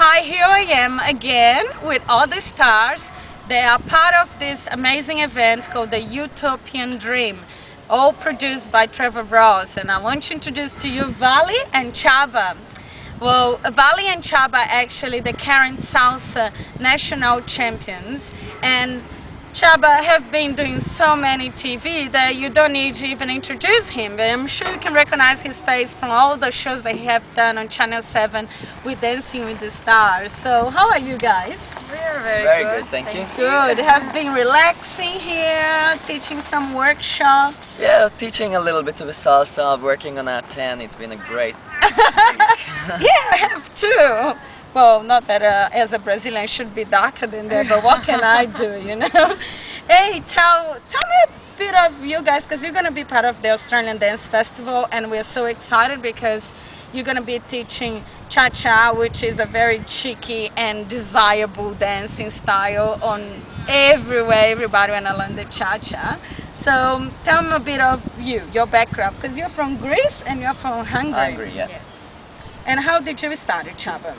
Hi, here I am again with all the stars. They are part of this amazing event called the Utopian Dream, all produced by Trevor Ross. And I want to introduce to you Vali and Csaba. Well, Vali and Csaba are actually the current salsa national champions, and Csaba have been doing so many TV that you don't need to even introduce him. But I'm sure you can recognize his face from all the shows they have done on Channel 7 with Dancing with the Stars. So how are you guys? We are very good, thank you. Good. Have been relaxing here, teaching some workshops. Yeah, teaching a little bit of the salsa, working on our 10. It's been a great Yeah, I have too. Well, not that as a Brazilian I should be darker than that, but what can I do, you know? Hey, tell me a bit of you guys, because you're going to be part of the Australian Dance Festival, and we're so excited because you're going to be teaching cha-cha, which is a very cheeky and desirable dancing style on everywhere. Everybody want to learn the cha-cha. So tell me a bit of you, your background, because you're from Greece and you're from Hungary. Hungry, yeah. And how did you start, Csaba?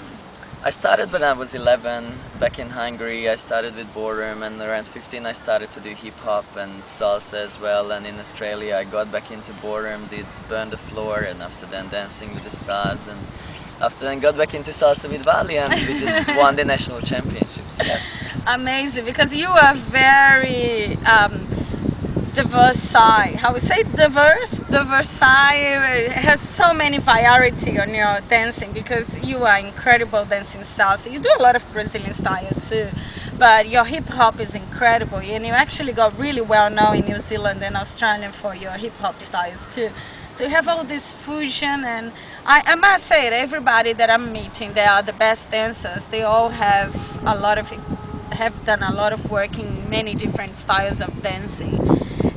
I started when I was 11, back in Hungary. I started with ballroom, and around 15 I started to do hip-hop and salsa as well. And in Australia I got back into ballroom, did Burn the Floor, and after then Dancing with the Stars, and after then got back into salsa with Vali, and we just won the national championships. Yes. Amazing, because you are very diverse. How we say diverse? Diverse. Has so many variety on your dancing, because you are incredible dancing salsa. You do a lot of Brazilian style too, but your hip hop is incredible, and you actually got really well known in New Zealand and Australia for your hip hop styles too. So you have all this fusion, and I must say that everybody that I'm meeting, they are the best dancers. They all have done a lot of work in many different styles of dancing.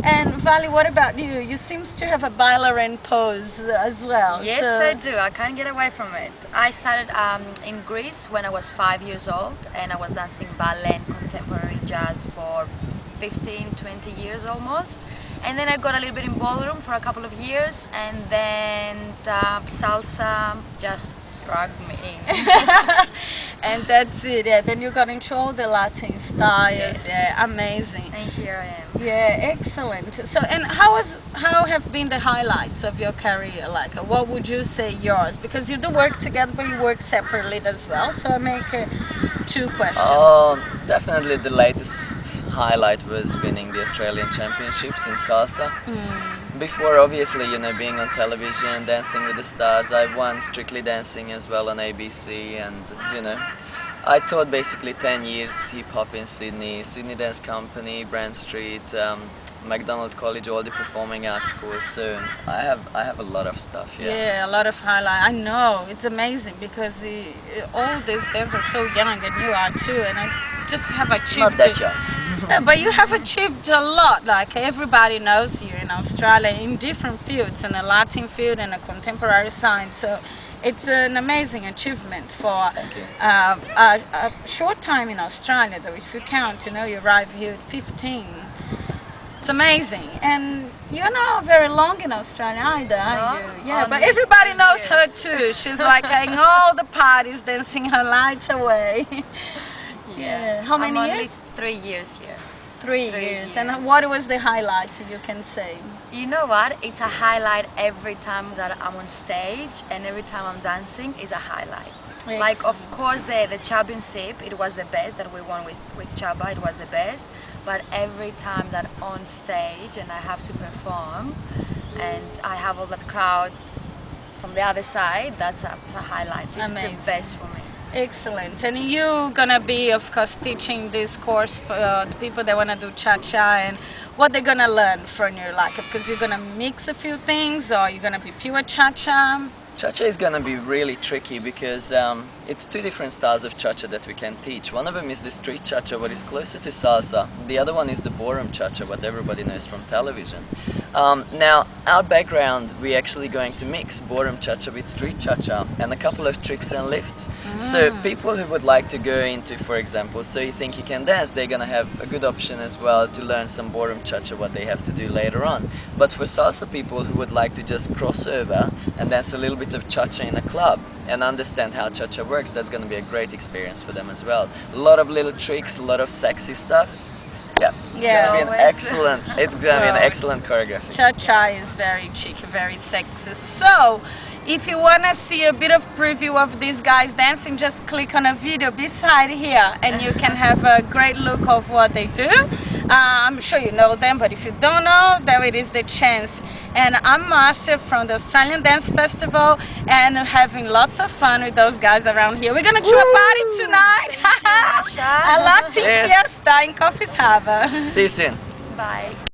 And Vali, what about you? You seem to have a bailarin pose as well. Yes, so. I do. I can't get away from it. I started in Greece when I was 5 years old, and I was dancing ballet and contemporary jazz for 15, 20 years almost. And then I got a little bit in ballroom for a couple of years, and then salsa just dragged me in. And that's it. Yeah. Then you got into all the Latin styles. Yes. Yeah, amazing. And here I am. Yeah, excellent. So, and how have been the highlights of your career? Like, what would you say yours? Because you do work together, but you work separately as well. So I make two questions. Definitely the latest highlight was winning the Australian Championships in salsa. Before, obviously, you know, being on television, Dancing with the Stars, I won Strictly Dancing as well on ABC, and you know, I taught basically 10 years hip-hop in Sydney, Sydney Dance Company, Brand Street, MacDonald College, all the performing arts schools. So I have a lot of stuff. Yeah, a lot of highlight. I know, it's amazing because all these dancers are so young, and you are too, and I just have achieved. Not that young. Yeah, but you have achieved a lot. Like, everybody knows you in Australia in different fields, in a Latin field and a contemporary side. So it's an amazing achievement for a short time in Australia, though. If you count, you know, you arrive here at 15. It's amazing. And you're not very long in Australia either, are you? Yeah, but everybody knows her too. She's like in all the parties, dancing her light away. Yeah. How many I'm years? only 3 years here. 3 years. And what was the highlight, you can say? You know what? It's a highlight every time that I'm on stage, and every time I'm dancing is a highlight. Excellent. Like, of course, the championship, it was the best that we won with Csaba, it was the best. But every time that on stage and I have to perform, and I have all that crowd from the other side, that's a highlight. It's Amazing. The best for me. Excellent. And you're gonna be, of course, teaching this course for the people that wanna do cha-cha, and what they're gonna learn from you, like, because you're gonna mix a few things, or you're gonna be pure cha-cha. Cha-cha is gonna be really tricky because it's two different styles of cha-cha that we can teach. One of them is the street cha-cha, what is closer to salsa. The other one is the ballroom cha-cha, what everybody knows from television. Now, our background, we're actually going to mix ballroom cha-cha with street cha-cha and a couple of tricks and lifts. So people who would like to go into, for example, So You Think You Can Dance, they're gonna have a good option as well to learn some ballroom cha-cha, what they have to do later on. But for salsa people who would like to just cross over and dance a little bit of cha-cha in a club and understand how cha-cha works, that's gonna be a great experience for them as well. A lot of little tricks, a lot of sexy stuff. Yeah, Yeah. it's gonna be an Always. excellent. It's gonna be an Well, excellent choreography. Cha-cha is very cheeky, very sexy. So, if you want to see a bit of preview of these guys dancing, just click on a video beside here and you can have a great look of what they do. I'm sure you know them, but if you don't know, there it is the chance. And I'm Marcia from the Australian Dance Festival and having lots of fun with those guys around here. We're going to do a party tonight. Marcia. A Latin Yes. fiesta in Coffee's Harbour. See you soon. Bye.